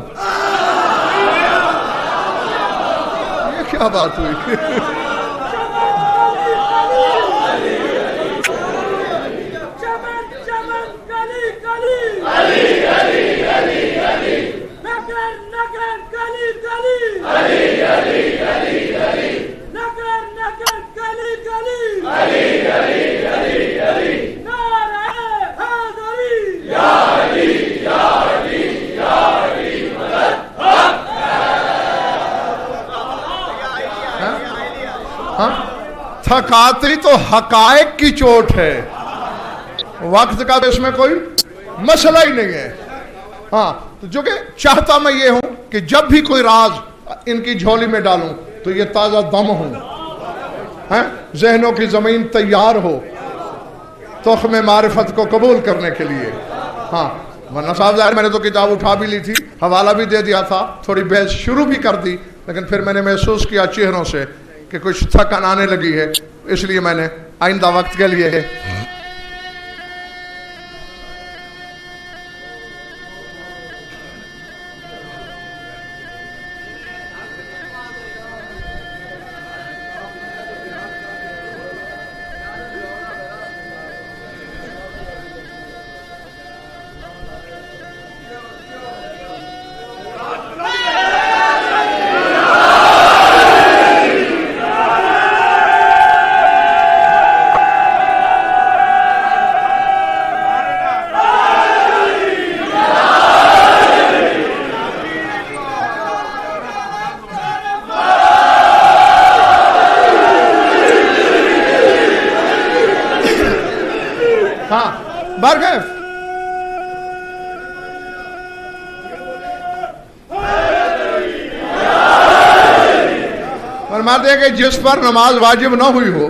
یہ کیا بات ہوئی؟ تھکاتی تو حقائق کی چوٹ ہے، وقت کا اس میں کوئی مسئلہ ہی نہیں ہے۔ ہاں تو جو کہ چاہتا میں یہ ہوں کہ جب بھی کوئی راز ان کی جھولی میں ڈالوں تو یہ تازہ دم ہوں، ذہنوں کی زمین تیار ہو تخم معرفت کو قبول کرنے کے لیے۔ ہاں ورنہ صاحب ظاہر میں نے تو کتاب اٹھا بھی لی تھی، حوالہ بھی دے دیا تھا، تھوڑی بحث شروع بھی کر دی، لیکن پھر میں نے محسوس کیا چہروں سے کہ کچھ تھکن آنے لگی ہے، اس لیے میں نے آئندہ وقت کے لیے برگف فرماتے ہیں کہ جس پر نماز واجب نہ ہوئی ہو،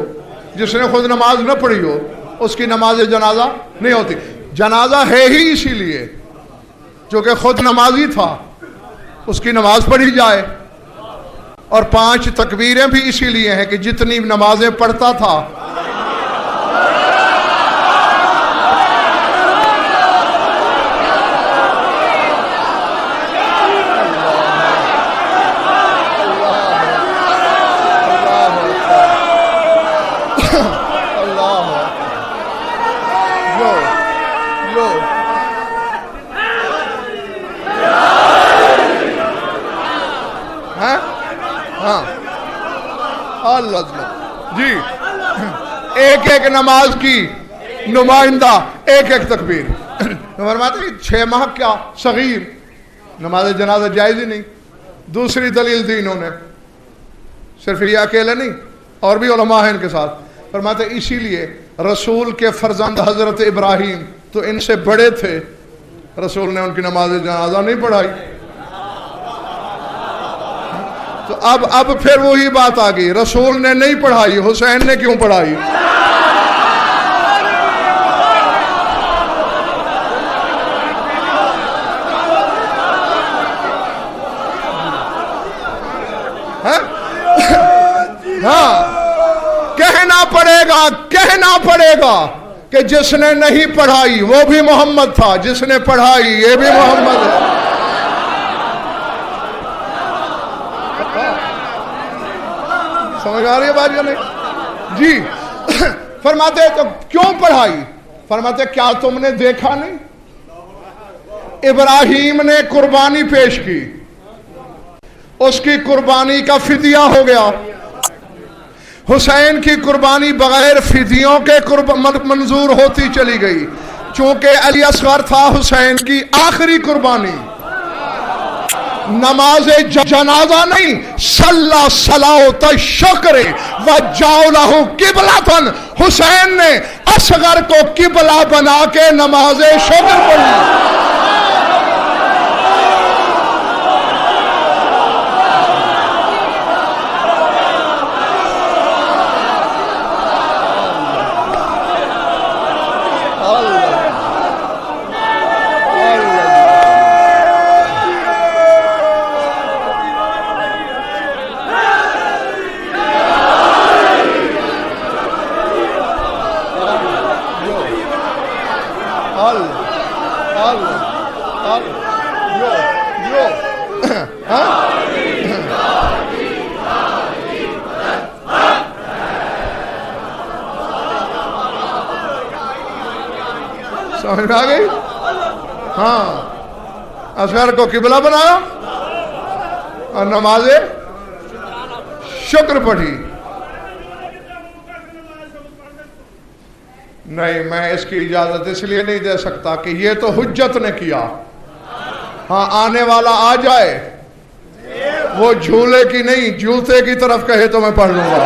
جس نے خود نماز نہ پڑھی ہو، اس کی نماز جنازہ نہیں ہوتی۔ جنازہ ہے ہی اسی لیے جو کہ خود نمازی تھا، اس کی نماز پڑھی جائے، اور 5 تکبیریں بھی اسی لیے ہیں کہ جتنی نمازیں پڑھتا تھا جی ایک ایک نماز کی نمائندہ ایک ایک تکبیر۔ فرماتے ہیں 6 ماہ کیا صغیر، نماز جنازہ جائز ہی نہیں۔ دوسری دلیل دی انہوں نے، صرف یہ اکیلے نہیں، اور بھی علماء ہیں ان کے ساتھ۔ فرماتے ہیں اسی لیے رسول کے فرزند حضرت ابراہیم تو ان سے بڑے تھے، رسول نے ان کی نماز جنازہ نہیں پڑھائی۔ تو اب پھر وہی بات آ گئی، رسول نے نہیں پڑھائی، حسین نے کیوں پڑھائی؟ ہاں کہنا پڑے گا کہ جس نے نہیں پڑھائی وہ بھی محمد تھا، جس نے پڑھائی یہ بھی محمد ہے۔ سمجھ آ رہی ہے بات یا نہیں؟ جی فرماتے تو کیوں پڑھائی؟ فرماتے کیا تم نے دیکھا نہیں؟ ابراہیم نے قربانی پیش کی، اس کی قربانی کا فدیہ ہو گیا۔ حسین کی قربانی بغیر فدیوں کے منظور ہوتی چلی گئی، چونکہ علی اصغر تھا حسین کی آخری قربانی۔ نماز جنازہ نہیں، صلی صلاۃ الشکر وجعل لہ قبلۃ، حسین نے اصغر کو قبلہ بنا کے نماز شکر پڑھی۔ سمجھ میں آ گئی؟ ہاں، اصغر کو قبلہ بنایا اور نماز شکر پڑھی. نہیں، میں اس کی اجازت اس لیے نہیں دے سکتا کہ یہ تو حجت نے کیا. ہاں، آنے والا آ جائے وہ جھولے کی نہیں جوتے کی طرف کہے تو میں پڑھ لوں گا.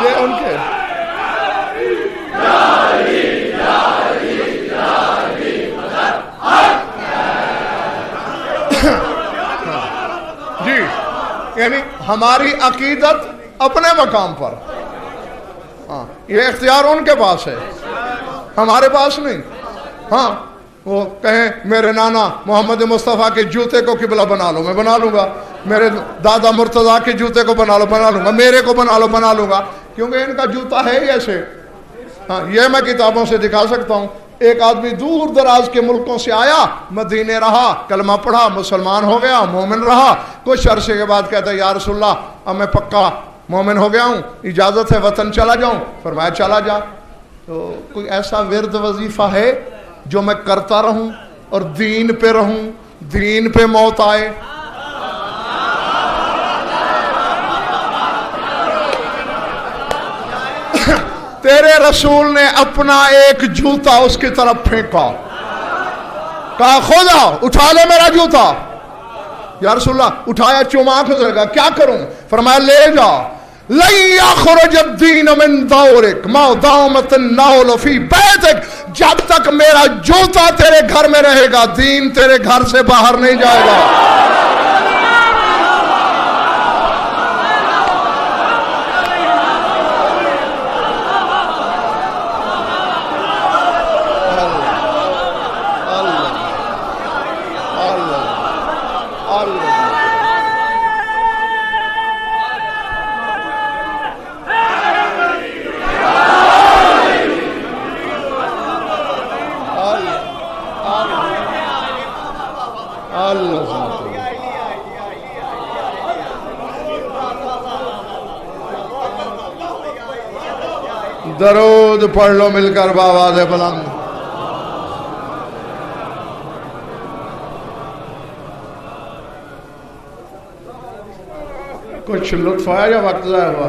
یہ ان کے جی، یعنی ہماری عقیدت اپنے مقام پر. ہاں، یہ اختیار ان کے پاس ہے، ہمارے پاس نہیں. ہاں، وہ کہیں میرے نانا محمد مصطفیٰ کے جوتے کو قبلہ بنا لو، میں بنا لوں گا. میرے دادا مرتضیٰ کے جوتے کو بنا لو، بنا لوں گا. میرے کو بنا لو، بنا لوں گا، کیونکہ ان کا جوتا ہے ہی ایسے. ہاں، یہ میں کتابوں سے دکھا سکتا ہوں. ایک آدمی دور دراز کے ملکوں سے آیا، مدینے رہا، کلمہ پڑھا، مسلمان ہو گیا، مومن رہا. کچھ عرصے کے بعد کہتا ہے یا رسول اللہ اب میں پکا مومن ہو گیا ہوں، اجازت ہے وطن چلا جاؤں؟ فرمایا چلا جا. تو کوئی ایسا ورد وظیفہ ہے جو میں کرتا رہوں اور دین پہ رہوں، دین پہ موت آئے؟ تیرے رسول نے اپنا ایک جوتا اس کی طرف پھینکا، کہا خدا اٹھا لے میرا جوتا. یا رسول اللہ، اٹھایا، چوما گزر گا، کیا کروں؟ فرمایا لے جا. لن یخرج الدین من دورک ما دامت النعل فی بیتک، جب تک میرا جوتا تیرے گھر میں رہے گا دین تیرے گھر سے باہر نہیں جائے گا. درود پڑھ لو مل کر بآواز بلند. کچھ لطف آیا یا وقت ضائع ہوا؟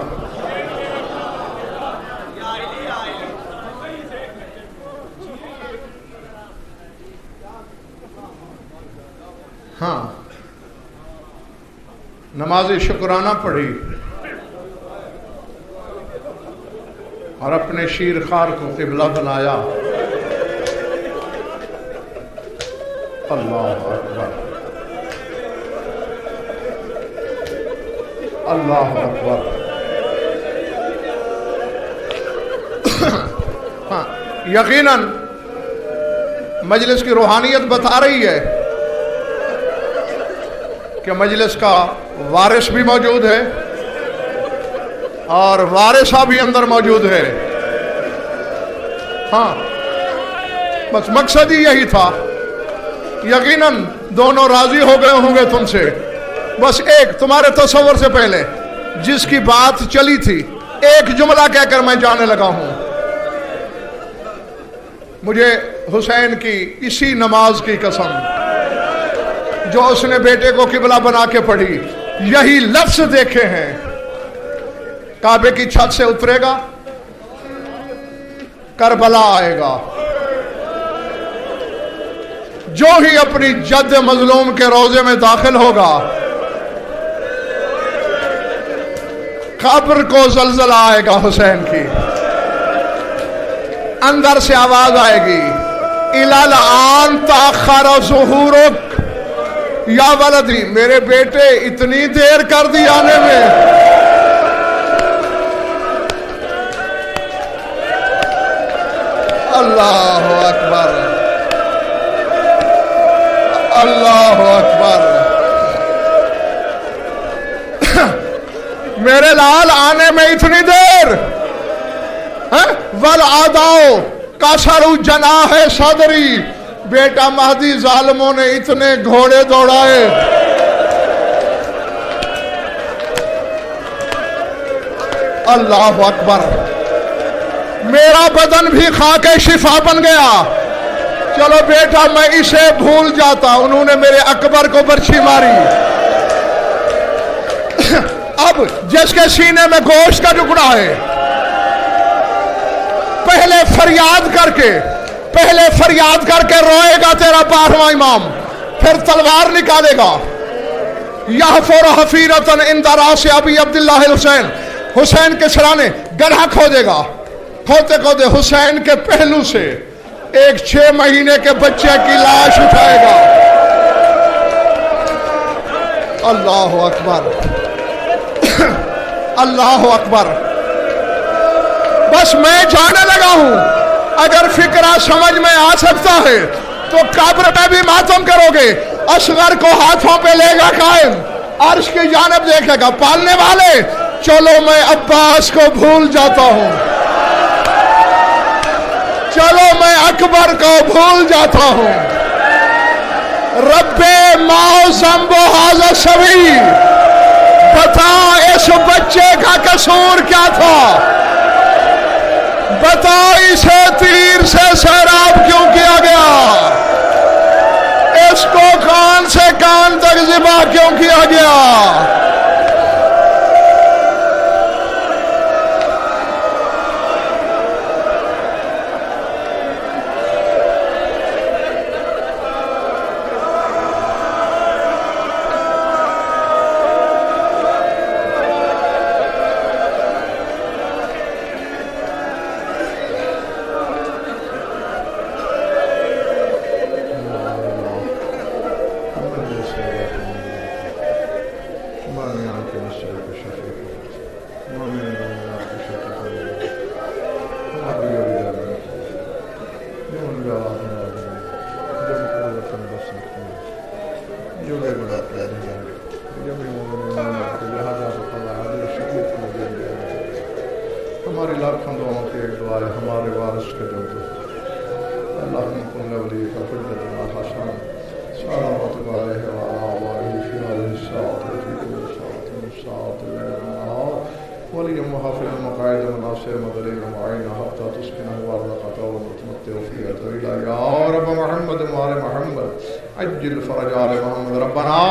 ہاں، نماز شکرانہ پڑھی اور اپنے شیر خار کو قبلہ بنایا. اللہ اکبر، اللہ اکبر. ہاں، یقیناً مجلس کی روحانیت بتا رہی ہے کہ مجلس کا وارث بھی موجود ہے اور وارثہ بھی اندر موجود ہے. ہاں، بس مقصد ہی یہی تھا. یقیناً دونوں راضی ہو گئے ہوں گے تم سے. بس ایک تمہارے تصور سے پہلے جس کی بات چلی تھی، ایک جملہ کہہ کر میں جانے لگا ہوں. مجھے حسین کی اسی نماز کی قسم جو اس نے بیٹے کو قبلہ بنا کے پڑھی، یہی لفظ دیکھے ہیں. کعبے کی چھت سے اترے گا، کربلا آئے گا، جو ہی اپنی جد مظلوم کے روضے میں داخل ہوگا قبر کو زلزلہ آئے گا. حسین کی اندر سے آواز آئے گی اِلَى الْآنَ تَأَخَّرَ ظُهُورُكَ، یا ولدی میرے بیٹے اتنی دیر کر دی آنے میں. اللہ اکبر، اللہ اکبر. میرے لال آنے میں اتنی دیر. وَالْعَدَاؤُ کَسَرُ جَنَاحِ صَدْرِي، بیٹا مہدی ظالموں نے اتنے گھوڑے دوڑائے. اللہ اکبر. میرا بدن بھی خاک شفا بن گیا. چلو بیٹا میں اسے بھول جاتا. انہوں نے میرے اکبر کو برچھی ماری. اب جس کے سینے میں گوشت کا ٹکڑا ہے پہلے فریاد کر کے روئے گا تیرا 12واں امام، پھر تلوار نکالے گا. یحفر حفیرۃ عند راس ابی عبداللہ الحسین. حسین کے سرانے گڑھا کھودے گا. کھودتے کھودتے حسین کے پہلو سے ایک 6 مہینے کے بچے کی لاش اٹھائے گا. اللہ اکبر اللہ اکبر. بس میں جانے لگا ہوں. اگر فکرہ سمجھ میں آ سکتا ہے تو قبر میں بھی ماتم کرو گے. اصغر کو ہاتھوں پہ لے گا قائم، عرش کی جانب دیکھے گا. پالنے والے چلو میں عباس کو بھول جاتا ہوں، چلو میں اکبر کو بھول جاتا ہوں. رب ما ذنب ھذا الصبی، بتا اس بچے کا قصور کیا تھا؟ بتا اسے تیر سے سیراب کیوں کیا گیا؟ اس کو کان سے کان تک ذبح کیوں کیا گیا؟ ہماری لاکھوں دعاؤں کی ایک دعا ہے ہمارے وارث کے جو اللہم کن ولی کا حجتنا حسن سلامت علیہ وعلا آبائہ فی علیہ الساعت فی کل ساعت من ساعت الليل والنہار ولی محافظ مقاعد مناصر مدلل معین حتی تسکنہ ورقۃ ومتمتع فیہ طویلا. یا رب محمد وآل محمد عجل فرج آل محمد. ربنا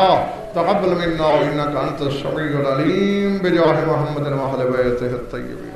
تقبل منا انک انت السمیع العلیم بجاہ محمد وآل بیتہ الطیبین.